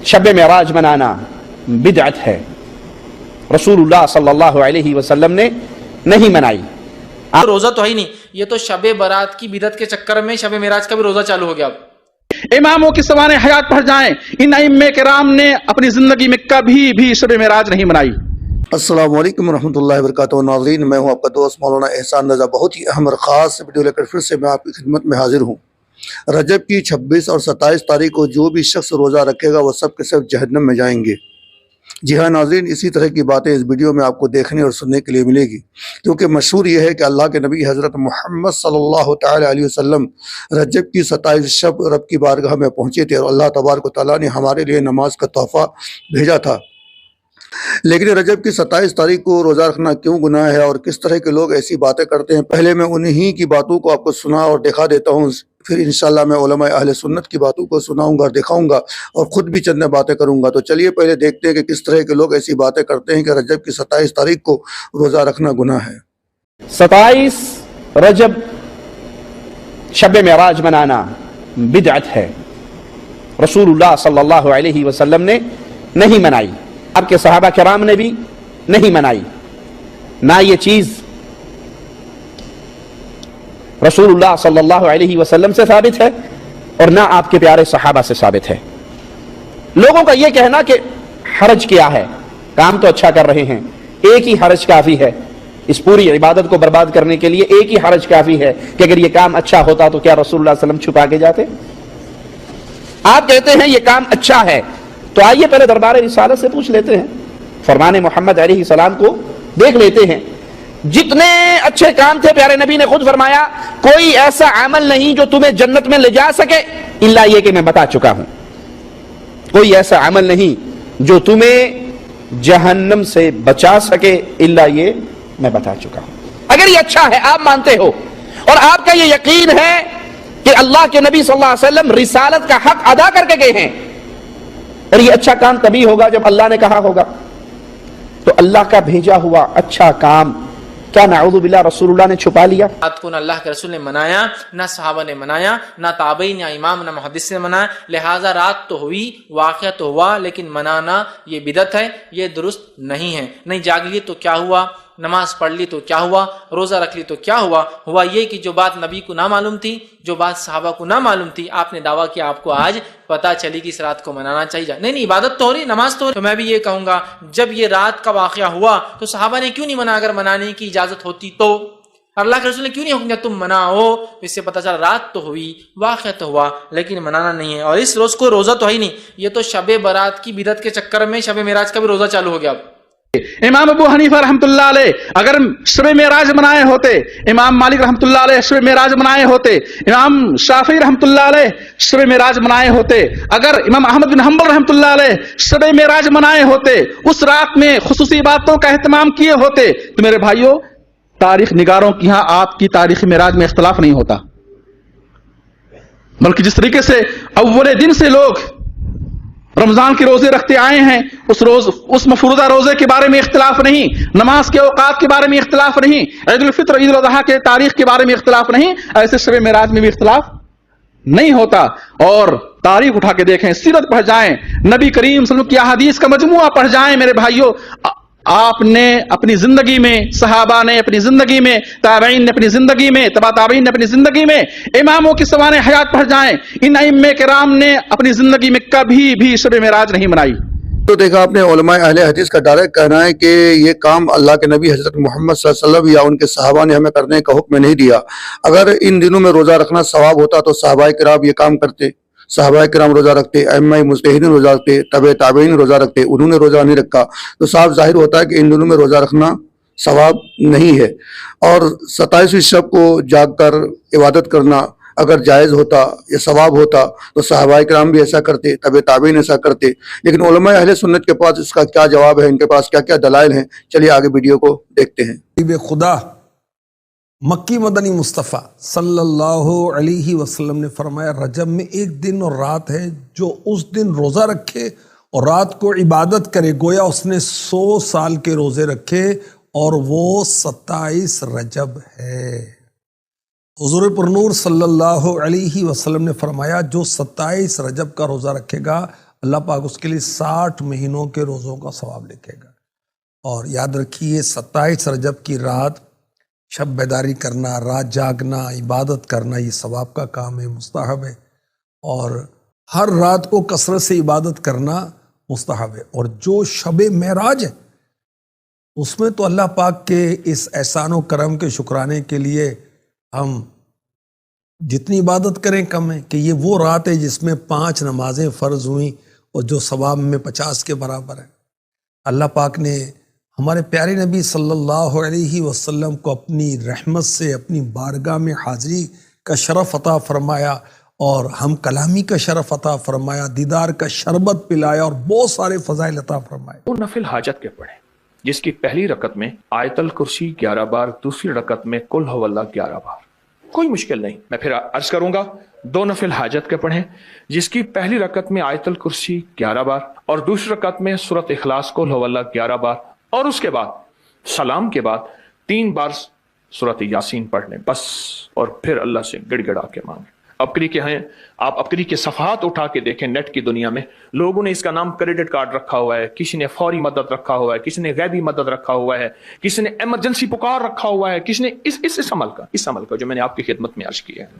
शब मेराज मनाना बिदअत है, रसूलुल्लाह सल्लल्लाहु अलैहि वसल्लम ने नहीं मनाई। रोजा तो है ही नहीं, ये तो शब बारात की बिदअत के चक्कर में शब मेराज का भी रोजा चालू हो गया। अब इमामों की सवाने हयात पढ़ जाएं, इन अइम्मे किराम ने अपनी जिंदगी में कभी भी शब मेराज नहीं मनाई। अस्सलाम वालेकुम रहमतुल्लाहि व बरकातुहू। नाज़रीन, मैं हूं आपका दोस्त मौलाना एहसान रज़ा। बहुत ही अहम और ख़ास वीडियो लेकर फिर से मैं आपकी खिदमत में हाजिर हूं। रजब की 26 और 27 तारीख को जो भी शख्स रोज़ा रखेगा वो सब के सब जहन्नम में जाएंगे। जी हाँ नाज़रीन, इसी तरह की बातें इस वीडियो में आपको देखने और सुनने के लिए मिलेगी, क्योंकि मशहूर ये है कि अल्लाह के नबी हज़रत मोहम्मद सल्लल्लाहु तआला अलैहि वसल्लम रजब की 27 शब रब की बारगाह में पहुँचे थे और अल्लाह तबारक व तआला ने हमारे लिए नमाज का तोहफ़ा भेजा था। लेकिन रजब की 27 तारीख को रोज़ा रखना क्यों गुनाह है और किस तरह के लोग ऐसी बातें करते हैं, पहले मैं उन्हीं की बातों को आपको सुना और दिखा देता हूँ। फिर इंशाअल्लाह मैं उलमा अहले सुन्नत की बातों को सुनाऊंगा और दिखाऊंगा और ख़ुद भी चंद बातें करूंगा। तो चलिए पहले देखते हैं कि किस तरह के लोग ऐसी बातें करते हैं कि रजब की 27 तारीख को रोज़ा रखना गुनाह है। 27 रजब शब मेराज मनाना बिदअत है, रसूलुल्लाह सल्लल्लाहु अलैहि वसल्लम ने नहीं मनाई, आपके सहाबा किराम ने भी नहीं मनाई। ना ये चीज़ रसूलुल्लाह सल्लल्लाहु अलैहि वसल्लम से साबित है और ना आपके प्यारे सहाबा से साबित है। लोगों का ये कहना कि हरज क्या है, काम तो अच्छा कर रहे हैं, एक ही हरज काफ़ी है, इस पूरी इबादत को बर्बाद करने के लिए एक ही हरज काफ़ी है कि अगर ये काम अच्छा होता तो क्या रसूलुल्लाह सल्लल्लाहु अलैहि वसल्लम छुपा के जाते। आप कहते हैं ये काम अच्छा है, तो आइए पहले दरबार रिसालत से पूछ लेते हैं, फरमान मोहम्मद अलैहि सलाम को देख लेते हैं। जितने अच्छे काम थे प्यारे नबी ने खुद फरमाया कोई ऐसा अमल नहीं जो तुम्हें जन्नत में ले जा सके इल्ला ये कि मैं बता चुका हूं। कोई ऐसा अमल नहीं जो तुम्हें जहन्नम से बचा सके इल्ला ये मैं बता चुका हूं। अगर ये अच्छा है, आप मानते हो और आपका ये यकीन है कि अल्लाह के नबी सल्लल्लाहु अलैहि वसल्लम रिसालत का हक अदा करके गए हैं, और ये अच्छा काम तभी होगा जब अल्लाह ने कहा होगा। तो अल्लाह का भेजा हुआ अच्छा काम क्या नाऊज़ु बिल्लाह रसूलुल्लाह ने छुपा लिया? रात को ना अल्लाह के रसूल ने मनाया, ना सहाबा ने मनाया, ना ताबईन या इमाम ना मुहद्दिस ने मनाया। लिहाजा रात तो हुई, वाक़या तो हुआ, लेकिन मनाना ये बिदअत है, ये दुरुस्त नहीं है। नहीं जाग ली तो क्या हुआ, नमाज पढ़ ली तो क्या हुआ, रोज़ा रख ली तो क्या हुआ। हुआ ये कि जो बात नबी को ना मालूम थी, जो बात सहाबा को ना मालूम थी, आपने दावा किया आपको आज पता चली कि इस रात को मनाना चाहिए। नहीं इबादत तो हो रही, नमाज तो हो रही। तो मैं भी ये कहूँगा जब ये रात का वाक़या हुआ तो सहाबा ने क्यों नहीं मना? अगर मनाने की इजाज़त होती तो अल्लाह के रसूल ने क्यों नहीं हुक्म दिया तुम मनाओ? इससे पता चला रात तो हुई, वाक़या तो हुआ, लेकिन मनाना नहीं है। और इस रोज़ को रोज़ा तो है ही नहीं, ये तो शब बारात की बिदअत के चक्कर में शब मेराज का भी रोज़ा चालू हो गया। अब इमाम अबू हनीफा रहमतुल्लाह अलैह अगर शब मेराज मनाए होते, इमाम मालिक रहमतुल्लाह अलैह शब मेराज मनाए होते, इमाम शाफी रहमतुल्लाह अलैह शब मेराज मनाए होते, अगर इमाम अहमद बिन हंबल रहमतुल्लाह अलैह शब मेराज मनाए होते, उस रात में खुसूसी बातों का एहतमाम किए होते, तो मेरे भाइयों तारीख निगारों की यहाँ आपकी तारीख मेराज में इख्तलाफ नहीं होता। बल्कि जिस तरीके से अव्वल दिन से लोग रमजान के रोजे रखते आए हैं, उस मफरूदा रोजे के बारे में इख्तिलाफ नहीं, नमाज के औकात के बारे में इख्तिलाफ नहीं, ईद उल फित्र ईद उल अज़हा के तारीख के बारे में इख्तिलाफ नहीं, ऐसे शब मेराज में भी इख्तिलाफ नहीं होता। और तारीख उठा के देखें, सीरत पढ़ जाएं, नबी करीम सल्लल्लाहु अलैहि वसल्लम की हदीस का मजमूआ पढ़ जाएं मेरे भाइयों। आपने अपनी जिंदगी में, सहाबा ने अपनी जिंदगी में, ताबईन ने अपनी जिंदगी में, तबा ताबईन ने अपनी जिंदगी में, इमामों की सवाने हयात पढ़ जाएं, इन अइम्मे किराम ने अपनी जिंदगी में कभी भी शब मेराज नहीं मनाई। तो देखा आपने, उलमा अहले हदीस का डायरेक्ट कहना है कि ये काम अल्लाह के नबी हज़रत मोहम्मद सल्लल्लाहु अलैहि वसल्लम या उनके सहाबा ने हमें करने का हुक्म नहीं दिया। अगर इन दिनों में रोज़ा रखना सवाब होता तो सहाबाए किराम ये काम करते, सहाबाए किराम रोज़ा रखते, अइम्मा मुज्तहिदीन रोज़ा रखते, तबे ताबईन रोज़ा रखते, उन्होंने रोज़ा नहीं रखा। तो साफ जाहिर होता है कि इन दिनों में रोज़ा रखना सवाब नहीं है। और 27वीं शब को जाग कर इबादत करना अगर जायज़ होता या सवाब होता तो सहाबाए किराम भी ऐसा करते, तबे ताबईन ऐसा करते। लेकिन उलमा अहले सुन्नत के पास इसका क्या जवाब है, इनके पास क्या क्या दलाइल हैं, चलिए आगे वीडियो को देखते हैं। खुदा मक्की मदनी मुस्तफ़ा सल्लल्लाहु अलैहि वसल्लम ने फरमाया रजब में एक दिन और रात है, जो उस दिन रोज़ा रखे और रात को इबादत करे गोया उसने 100 साल के रोज़े रखे, और वो 27 रजब है। हुज़ूर पुरनूर सल्लल्लाहु अलैहि वसल्लम ने फरमाया जो 27 रजब का रोज़ा रखेगा اللہ پاک اس کے لیے 60 مہینوں کے روزوں کا ثواب لکھے گا۔ اور یاد رکھیے 27 رجب کی رات شب بیداری کرنا، رات جاگنا، عبادت کرنا، یہ ثواب کا کام ہے، مستحب ہے، اور ہر رات کو کثرت سے عبادت کرنا مستحب ہے۔ اور جو شب معراج ہے اس میں تو اللہ پاک کے اس احسان و کرم کے شکرانے کے لیے ہم جتنی عبادت کریں کم ہے، کہ یہ وہ رات ہے جس میں 5 نمازیں فرض ہوئیں اور جو ثواب میں 50 کے برابر ہے۔ اللہ پاک نے ہمارے پیارے نبی صلی اللہ علیہ وسلم کو اپنی رحمت سے اپنی بارگاہ میں حاضری کا شرف عطا فرمایا اور ہم کلامی کا شرف عطا فرمایا، دیدار کا شربت پلایا اور بہت سارے فضائل عطا فرمائے۔ وہ نفل حاجت کے پڑھیں جس کی پہلی رکعت میں آیت الکرسی 11 بار، دوسری رکعت میں قل هو اللہ 11 بار، کوئی مشکل نہیں۔ میں پھر عرض کروں گا، 2 نفل حاجت کے پڑھیں جس کی پہلی رکعت میں آیت الکرسی 11 بار اور دوسری رکعت میں سورۃ اخلاص قل هو اللہ 11 بار، اور اس کے بعد سلام کے بعد 3 بار سورۃ یاسین پڑھ لیں بس، اور پھر اللہ سے گڑ گڑا کے مانگیں۔ اپکری کے ہیں، آپ اپکری کے صفحات اٹھا کے دیکھیں، نیٹ کی دنیا میں لوگوں نے اس کا نام کریڈٹ کارڈ رکھا ہوا ہے، کسی نے فوری مدد رکھا ہوا ہے، کسی نے غیبی مدد رکھا ہوا ہے، کسی نے ایمرجنسی پکار رکھا ہوا ہے، کسی نے اس عمل کا جو میں نے آپ کی خدمت میں عرض کیا ہے۔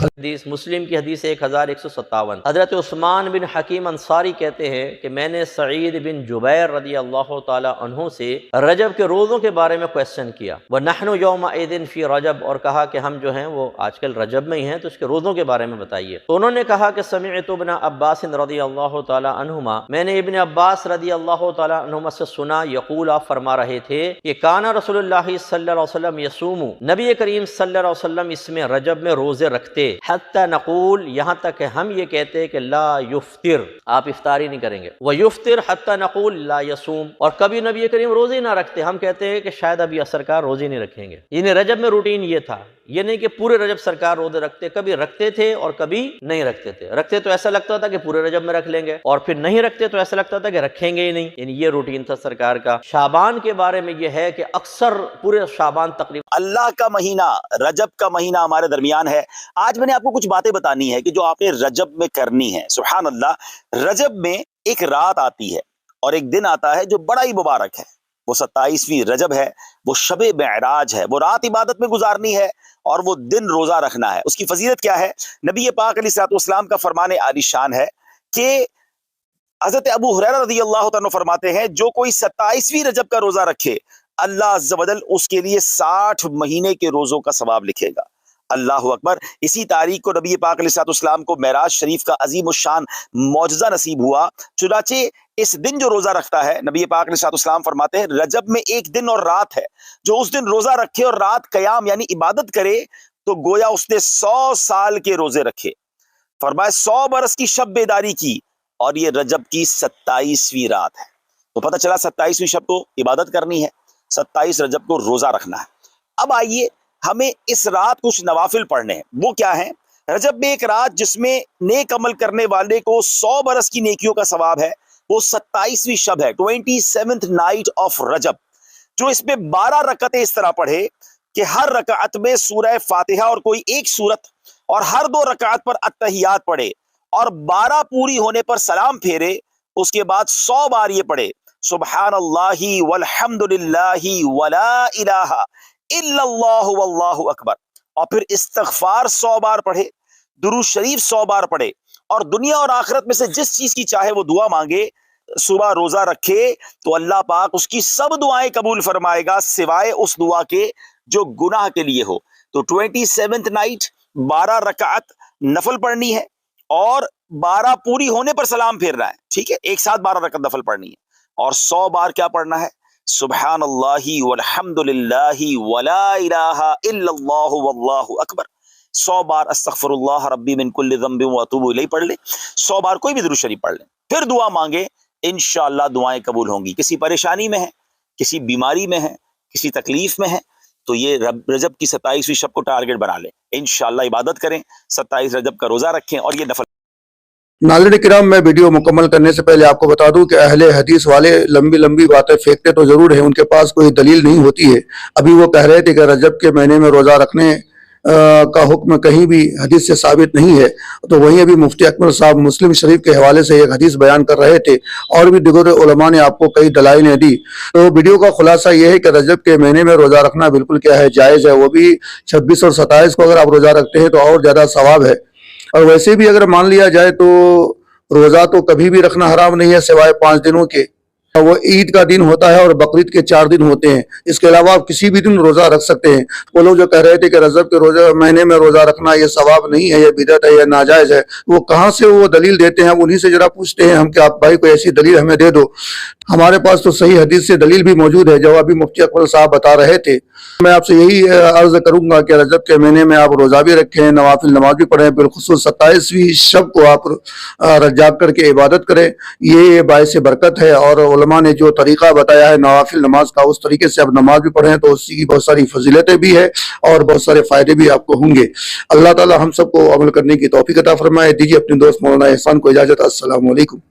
حدیث مسلم کی حدیث 1157، حضرت عثمان بن حکیم انصاری کہتے ہیں کہ میں نے سعید بن جبیر رضی اللہ تعالی عنہ سے رجب کے روزوں کے بارے میں کویسچن کیا، وَنَحْنُ يَوْمَئِذٍ فِي رجب، اور کہا کہ ہم جو ہیں وہ آج کل رجب میں ہی ہیں، تو اس کے روزوں کے بارے میں بتائیے۔ تو انہوں نے کہا کہ سمعت ابن عباس رضی اللہ تعالی عنہما، میں نے ابن عباس رضی اللہ تعالی عنہما سے سنا، یقول، آپ فرما رہے تھے کہ کان رسول اللہ صلی اللہ علیہ وسلم یصوم، نبی کریم صلی اللہ علیہ وسلم اس میں رجب میں روزے رکھتے، حتی نقول، یہاں تک کہ ہم یہ کہتے کہ لا یفطر، آپ افطاری نہیں کریں گے، ویفطر حتی نقول لا یصوم، اور کبھی نبی کریم روزے نہ رکھتے، ہم کہتے ہیں کہ شاید ابھی سرکار روزے نہیں رکھیں گے۔ یعنی رجب میں روٹین یہ تھا، یہ نہیں کہ پورے رجب سرکار روزے رکھتے، کبھی رکھتے تھے اور کبھی نہیں رکھتے تھے۔ رکھتے تو ایسا لگتا تھا کہ پورے رجب میں رکھ لیں گے، اور پھر نہیں رکھتے تو ایسا لگتا تھا کہ رکھیں گے ہی نہیں، یعنی یہ روٹین تھا سرکار کا۔ شعبان کے بارے میں یہ ہے کہ اکثر پورے شعبان تقریباً اللہ کا مہینہ، رجب کا مہینہ ہمارے درمیان ہے۔ آج میں نے آپ کو کچھ باتیں بتانی ہے کہ جو آپ نے رجب میں کرنی ہے۔ سبحان اللہ، رجب میں ایک رات آتی ہے اور ایک دن آتا ہے جو بڑا ہی مبارک ہے، وہ 27ویں رجب ہے، وہ شب معراج ہے، وہ رات عبادت میں گزارنی ہے اور وہ دن روزہ رکھنا ہے۔ اس کی فضیلت کیا ہے؟ نبی پاک علیہ الصلوۃ والسلام کا فرمان عالی شان ہے کہ حضرت ابو ہریرہ رضی اللہ تعالیٰ فرماتے ہیں جو کوئی 27ویں رجب کا روزہ رکھے اللہ عز و جل اس کے لیے 60 مہینے کے روزوں کا ثواب لکھے گا۔ اللہ اکبر۔ اسی تاریخ کو نبی پاک علیہ الصلوۃ والسلام کو معراج شریف کا عظیم الشان معجزہ نصیب ہوا، چنانچہ اس دن جو روزہ رکھتا ہے، نبی پاک علیہ الصلوۃ والسلام فرماتے ہیں رجب میں ایک دن اور رات ہے، جو اس دن روزہ رکھے اور رات قیام یعنی عبادت کرے تو گویا اس نے 100 سال کے روزے رکھے۔ فرمایا 100 برس کی شب بیداری کی، اور یہ رجب کی 27ویں رات ہے۔ تو پتہ چلا 27ویں شب کو عبادت کرنی ہے، 27 رجب کو روزہ رکھنا ہے۔ اب آئیے ہمیں اس رات کچھ نوافل پڑھنے ہیں۔ وہ کیا ہیں؟ رجب میں ایک رات جس میں نیک عمل کرنے والے کو 100 برس کی نیکیوں کا ثواب ہے، وہ 27ویں شب ہے، 27th نائٹ آف رجب، جو اس میں 12 رکعتیں اس طرح پڑھے کہ ہر رکعت میں سورہ فاتحہ اور کوئی ایک سورت، اور ہر 2 رکعت پر التحیات پڑھے، اور 12 پوری ہونے پر سلام پھیرے۔ اس کے بعد 100 بار یہ پڑھے سبحان اللہ والحمد للہ ولا الہ الا اللہ واللہ اکبر، اور پھر استغفار 100 بار پڑھے، درود شریف 100 بار پڑھے، اور دنیا اور آخرت میں سے جس چیز کی چاہے وہ دعا مانگے۔ صبح روزہ رکھے تو اللہ پاک اس کی سب دعائیں قبول فرمائے گا سوائے اس دعا کے جو گناہ کے لیے ہو۔ تو 27th نائٹ 12 رکعت نفل پڑھنی ہے اور 12 پوری ہونے پر سلام پھیرنا ہے، ٹھیک ہے، ایک ساتھ 12 رکعت نفل پڑھنی ہے، اور 100 بار کیا پڑھنا ہے؟ سبحان اللہ والحمد للہ ولا الہ الا اللہ واللہ اکبر۔ 100 بار استغفر اللہ ربی من کل ذنب واتوب الیہ پڑھ لیں، 100 بار کوئی بھی درود شریف پڑھ لیں، پھر دعا مانگے، انشاءاللہ دعائیں قبول ہوں گی۔ کسی پریشانی میں ہے، کسی بیماری میں ہے، کسی تکلیف میں ہے، تو یہ رجب کی 27ویں شب کو ٹارگٹ بنا لیں، انشاءاللہ عبادت کریں، 27 رجب کا روزہ رکھیں اور یہ نفل۔ ناظرین کرام، میں ویڈیو مکمل کرنے سے پہلے آپ کو بتا دوں کہ اہل حدیث والے لمبی لمبی باتیں پھینکتے تو ضرور ہیں، ان کے پاس کوئی دلیل نہیں ہوتی ہے۔ ابھی وہ کہہ رہے تھے کہ رجب کے مہینے میں روزہ رکھنے का हुक्म कहीं भी हदीस से साबित नहीं है। तो वहीं अभी मुफ्ती अकमल साहब मुस्लिम शरीफ के हवाले से एक हदीस बयान कर रहे थे और भी दिगर उलमा ने आपको कई दलाइलें दी। तो वीडियो का खुलासा यह है कि रजब के महीने में रोजा रखना बिल्कुल क्या है, जायज़ है। वो भी 26 और 27 को अगर आप रोजा रखते हैं तो और ज्यादा सवाब है। और वैसे भी अगर मान लिया जाए तो रोजा तो कभी भी रखना हराम नहीं है सिवाय 5 दिनों के। वो ईद का दिन होता है और बकरीद के 4 दिन होते हैं। इसके अलावा आप किसी भी दिन रोजा रख सकते हैं। वो लोग जो कह रहे थे कि रजब के रोजा महीने में रोजा रखना ये सवाब नहीं है, ये बिदअत है, ये नाजायज है, वो कहाँ से वो दलील देते हैं? उन्हीं से जरा पूछते हैं हम कि आप भाई कोई ऐसी दलील हमें दे दो। हमारे पास तो सही हदीस से दलील भी मौजूद है, जो अभी मुफ्ती अकमल साहब बता रहे थे। मैं आपसे यही अर्ज करूंगा कि रजब के महीने में आप रोजा भी रखें, नवाफिल नमाज भी पढ़ें, बिलखुसूस 27वीं शब को आप जाग करके इबादत करें। ये बायस बरकत है। और उलमा ने जो तरीका बताया है नवाफिल नमाज का, उस तरीके से आप नमाज भी पढ़ें तो उसकी बहुत सारी फजीलतें भी है और बहुत सारे फायदे भी आपको होंगे। अल्लाह ताला हम सबको अमल करने की तौफीक अता फरमाए। दीजिए अपने दोस्त मौलाना एहसान को इजाजत। अस्सलामु अलैकुम।